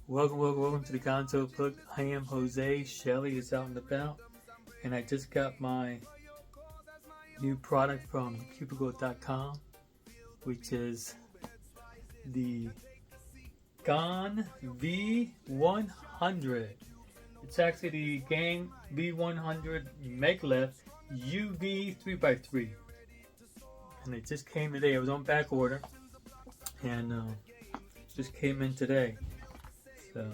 Welcome to the Gonzo Plug. I am Jose. Shelly is out and about, and I just got my new product from cubicle.com, which is the GAN V100. It's actually the GAN V100 MagLev UV 3x3, and it just came today. It was on back order, and just came in today. So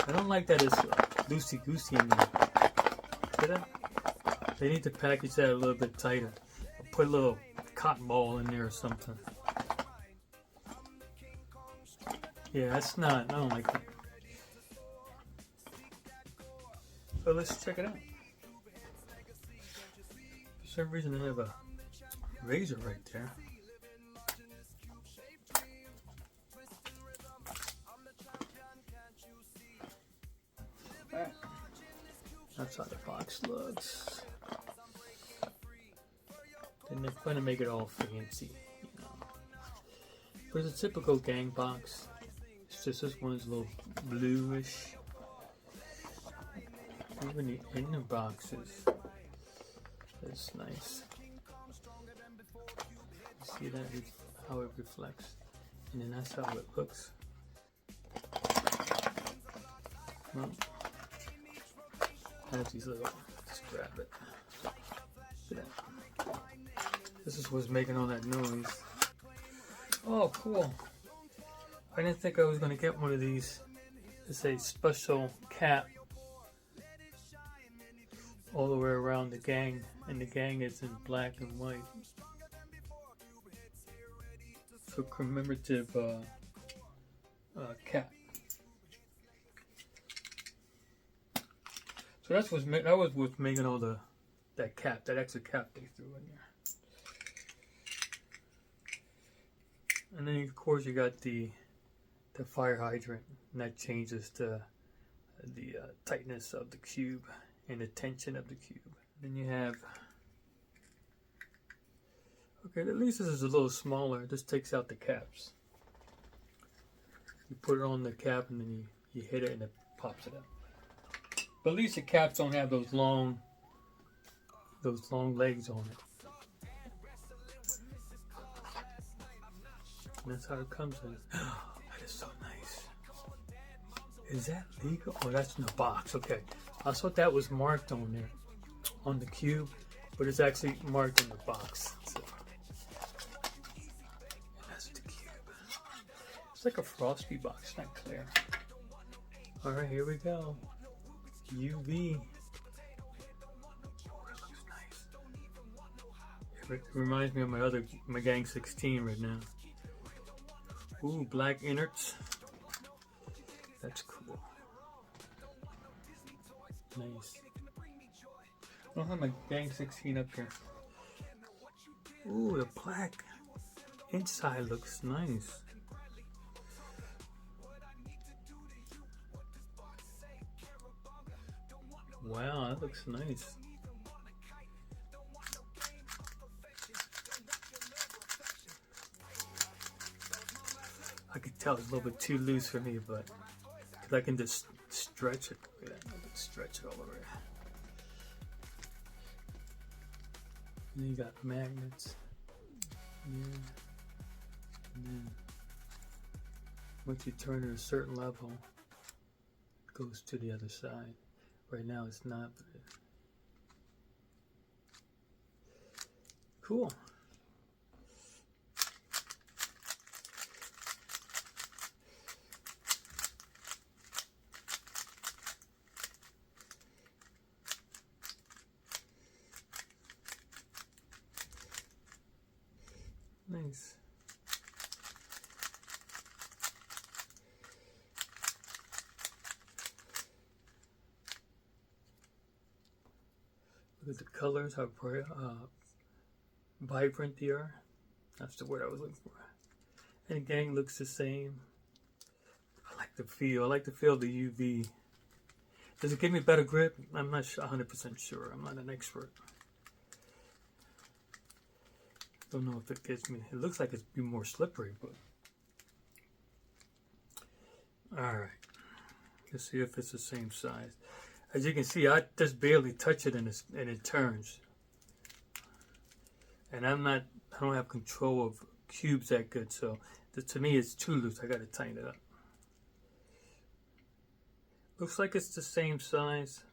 I don't like that it's loosey-goosey in there. See that? They need to package that a little bit tighter. Or put a little cotton ball in there or something. Yeah, that's not, I don't like that. So let's check it out. For some reason I have a razor right there. That's how the box looks. Then they're going to make it all fancy, you know. But it's a typical gang box. It's just this one's a little bluish. Even the inner boxes. That's nice. See that? How it reflects. And then that's how it looks. Well, I have these little, just grab it. Look at that. This is what's making all that noise. Oh, cool. I didn't think I was going to get one of these. It's a special cap all the way around the gang, and the gang is in black and white. So commemorative cap. So that was what's making all that cap, that extra cap they threw in there. And then of course you got the fire hydrant, and that changes the tightness of the cube and the tension of the cube. Then you have, okay, at least this is a little smaller. This takes out the caps. You put it on the cap and then you hit it and it pops it out. But at least the caps don't have those long legs on it. And that's how it comes in. That is so nice. Is that legal? Oh, that's in the box. Okay. I thought that was marked on there, on the cube, but it's actually marked in the box. So, that's the cube. It's like a frosty box, it's not clear. Alright, here we go. UV. Oh, that looks nice. It reminds me of my Gang 16 right now. Ooh, black innards. That's cool. Nice. I don't have my Gang 16 up here. Ooh, the black inside looks nice. Wow, that looks nice. I could tell it's a little bit too loose for me, but I can just stretch it. Look at that. I can stretch it all over. And then you got magnets. Yeah. And then once you turn it a certain level, it goes to the other side. Right now it's not, but cool. Nice. Look at the colors, how vibrant they are. That's the word I was looking for. And the gang looks the same. I like the feel. I like the feel of the UV. Does it give me better grip? I'm not 100% sure. I'm not an expert. Don't know if it gets me. It looks like it's be more slippery, but all right. Let's see if it's the same size. As you can see, I just barely touch it and it turns. And I don't have control of cubes that good, so to me it's too loose. I gotta tighten it up. Looks like it's the same size.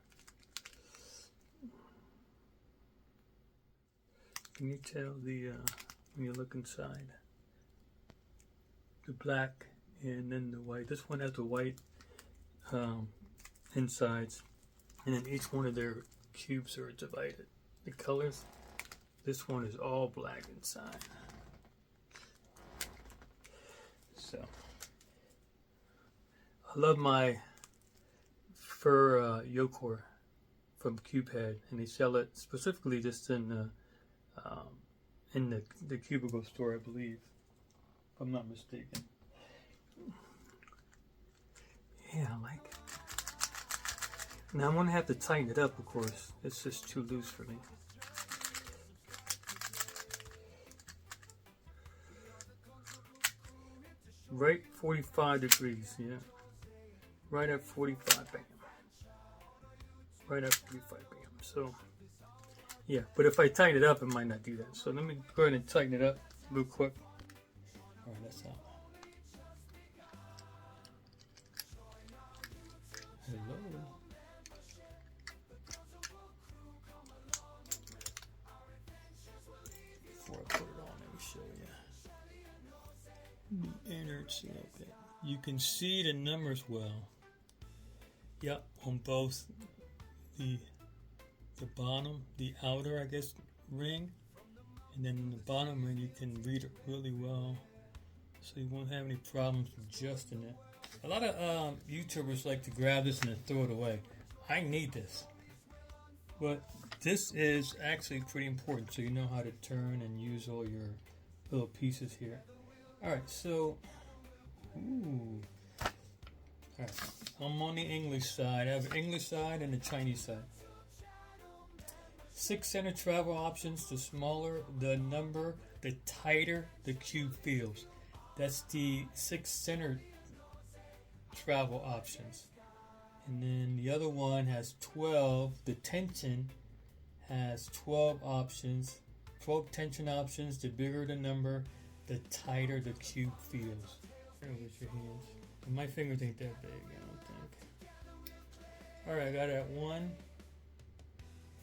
Can you tell when you look inside? The black and then the white. This one has the white insides, and then each one of their cubes are divided. The colors. This one is all black inside. So I love my FerYooCore from Cubehead, and they sell it specifically just in the cubicle store, I believe, if I'm not mistaken. Yeah, I like it. Now I'm gonna have to tighten it up, of course. It's just too loose for me. Right 45 degrees, yeah. Right at 45, bam. Right at 45, bam. So, yeah, but if I tighten it up, it might not do that. So let me go ahead and tighten it up real quick. All right, that's out. Hello. Before I put it on, let me show you. The innards, okay. You can see the numbers well. Yep, on both the bottom, the outer, I guess, ring, and then in the bottom ring, you can read it really well, so you won't have any problems adjusting it. A lot of YouTubers like to grab this and then throw it away. I need this, but this is actually pretty important, so you know how to turn and use all your little pieces here. Alright, so, alright, I'm on the English side. I have an English side and a Chinese side. 6 center travel options. The smaller the number, the tighter the cube feels. That's the 6 center travel options. And then the other one has 12. The tension has 12 options. 12 tension options. The bigger the number, the tighter the cube feels. With your hands. And my fingers ain't that big, I don't think. Alright, I got that one.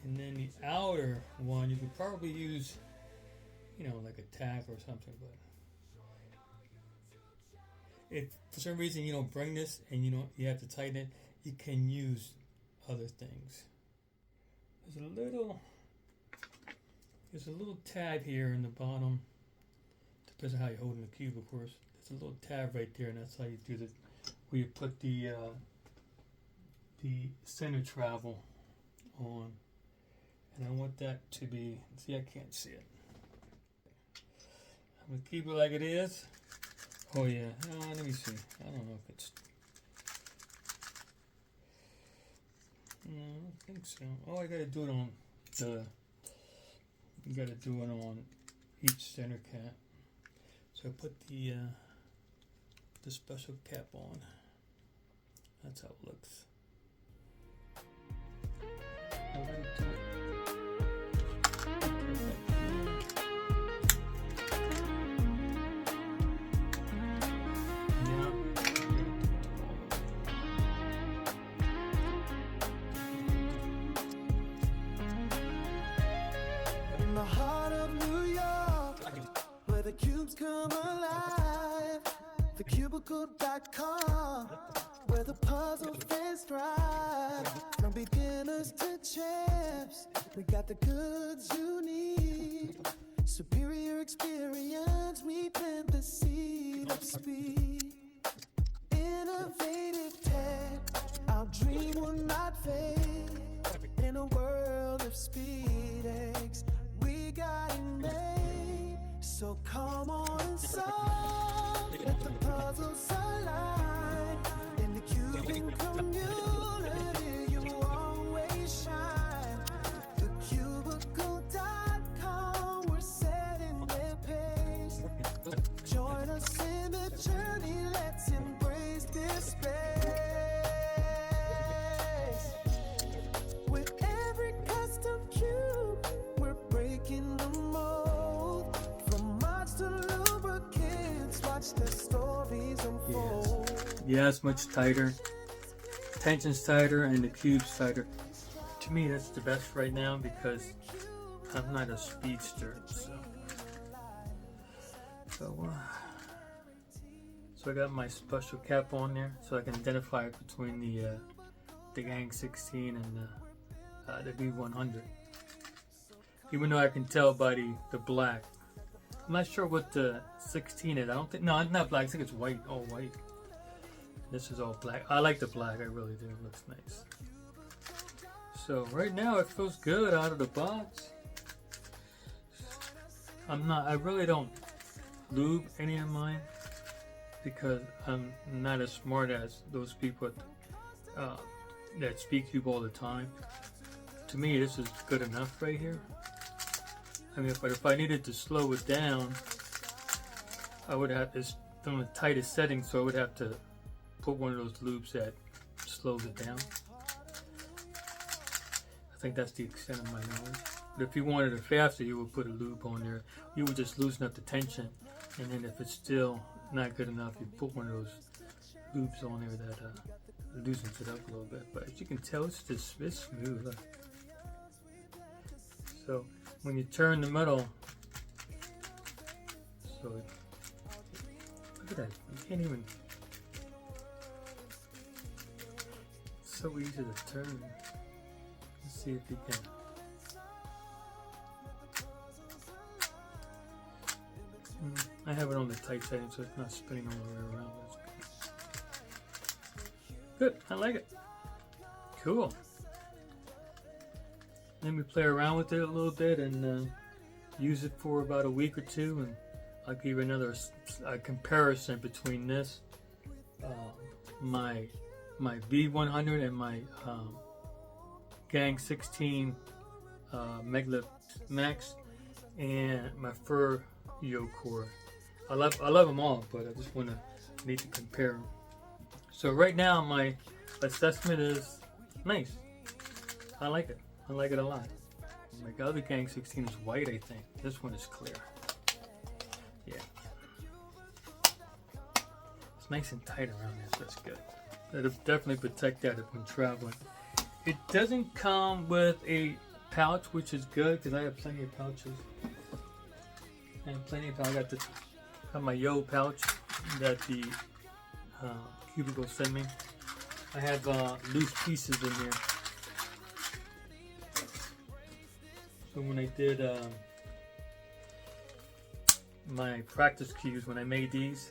And then the outer one, you could probably use, you know, like a tack or something, but if for some reason you don't bring this and you have to tighten it, you can use other things. There's a little tab here in the bottom. Depends on how you're holding the cube, of course. There's a little tab right there, and that's how you do the, where you put the center travel on. And I want that to be, see, I can't see it. I'm going to keep it like it is. Oh yeah, let me see. I don't know if it's, no, I don't think so. Oh, I got to do it on you got to do it on each center cap. So I put the special cap on. That's how it looks. I gotta do it. The heart of New York, where the cubes come alive. FerYooCore.com, where the puzzle fans thrive. From beginners to champs, we got the goods you need. Superior experience, we plant the seed of speed. Innovative tech, our dream will not fade. In a world of speed eggs, we got it made. So come on and solve, let the puzzles align. In the cubing community, you always shine. FerYooCore.com, we're setting their Yeah, it's much tighter. Tension's tighter and the cube's tighter. To me, that's the best right now because I'm not a speedster. So I got my special cap on there so I can identify it between the GAN 16 and the V100. Even though I can tell by the black. I'm not sure what the 16 is. I don't think, no, it's not black. I think it's white, all white. This is all black. I like the black, I really do. It looks nice. So right now it feels good out of the box. I really don't lube any of mine because I'm not as smart as those people that speak cube all the time. To me, this is good enough right here. I mean, but if I needed to slow it down, I would have this on the tightest setting, so I would have to put one of those loops that slows it down. I think that's the extent of my knowledge. But if you wanted it faster, you would put a loop on there. You would just loosen up the tension, and then if it's still not good enough, you put one of those loops on there that loosens it up a little bit. But as you can tell, it's smooth. Look. So when you turn the metal, so look at that, you can't even, it's so easy to turn. Let's see if you can. I have it on the tight setting so it's not spinning all the way around. That's good. I like it. Cool. Let me play around with it a little bit and use it for about a week or two, and I'll give you another comparison between this, my V100 and my GAN 16 MagLev Max and my FerYooCore. I love them all, but I just need to compare them. So right now my assessment is nice. I like it. I like it a lot. My other GAN 16 is white, I think. This one is clear. Yeah. It's nice and tight around there, so that's good. It'll definitely protect that if I'm traveling. It doesn't come with a pouch, which is good because I have plenty of pouches. I have plenty of pouches. I got my Yo pouch that the Cubicle sent me. I have loose pieces in here. So when I did my practice cubes, when I made these,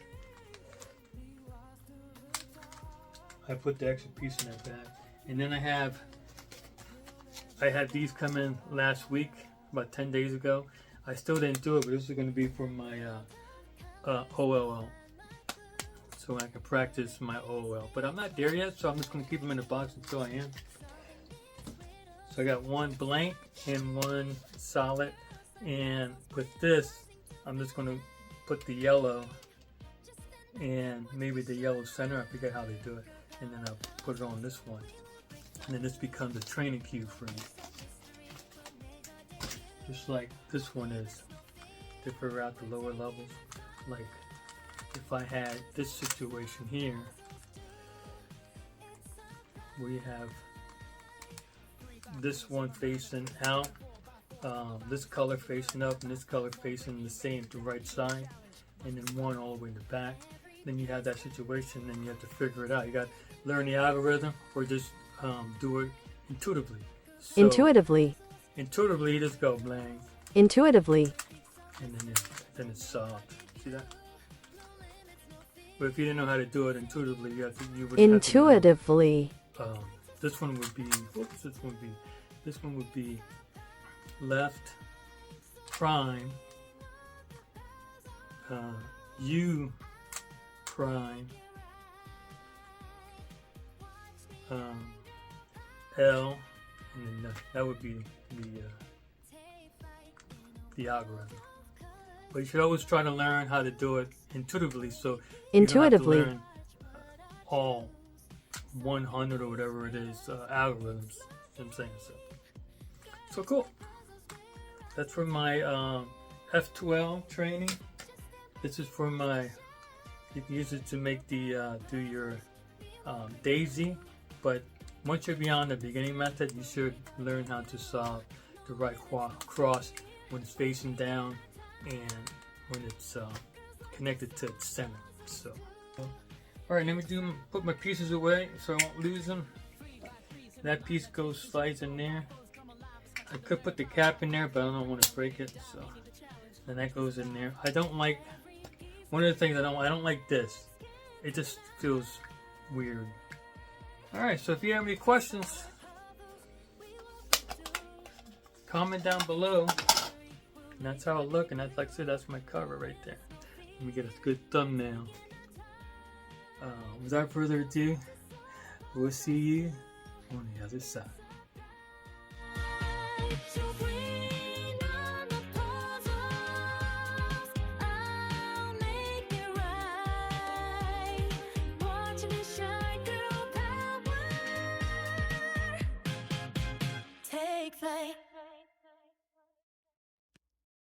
I put the extra piece in that bag. And then I had these come in last week, about 10 days ago. I still didn't do it, but this is going to be for my OLL. So I can practice my OLL. But I'm not there yet, so I'm just going to keep them in the box until I am. So I got one blank and one solid, and with this I'm just going to put the yellow and maybe the yellow center, I forget how they do it, and then I'll put it on this one, and then this becomes a training cube for me, just like this one is, to figure out the lower levels. Like if I had this situation here where you have this one facing out, this color facing up, and this color facing the right side, and then one all the way in the back. Then you have that situation, and you have to figure it out. You got to learn the algorithm, or just do it intuitively. So, intuitively, just go blank. Intuitively. And then it's solved. See that? But if you didn't know how to do it intuitively, you would intuitively. This one would be, whoops, this one would be left prime, U prime, L, and then that would be the algorithm. But you should always try to learn how to do it intuitively, so you don't have to learn all 100 or whatever it is algorithms. You know what I'm saying? So cool. That's for my F12 training. This is for my You can use it to make the do your daisy, but once you're beyond the beginning method, you should learn how to solve the right cross when it's facing down and when it's connected to its center. So, all right, let me put my pieces away so I won't lose them. That piece slides in there. I could put the cap in there, but I don't want to break it, so then that goes in there. I don't like, one of the things I don't like this. It just feels weird. Alright, so if you have any questions, comment down below. And that's how it looks, and that's, like I said, that's my cover right there. Let me get a good thumbnail. Without further ado, we'll see you on the other side.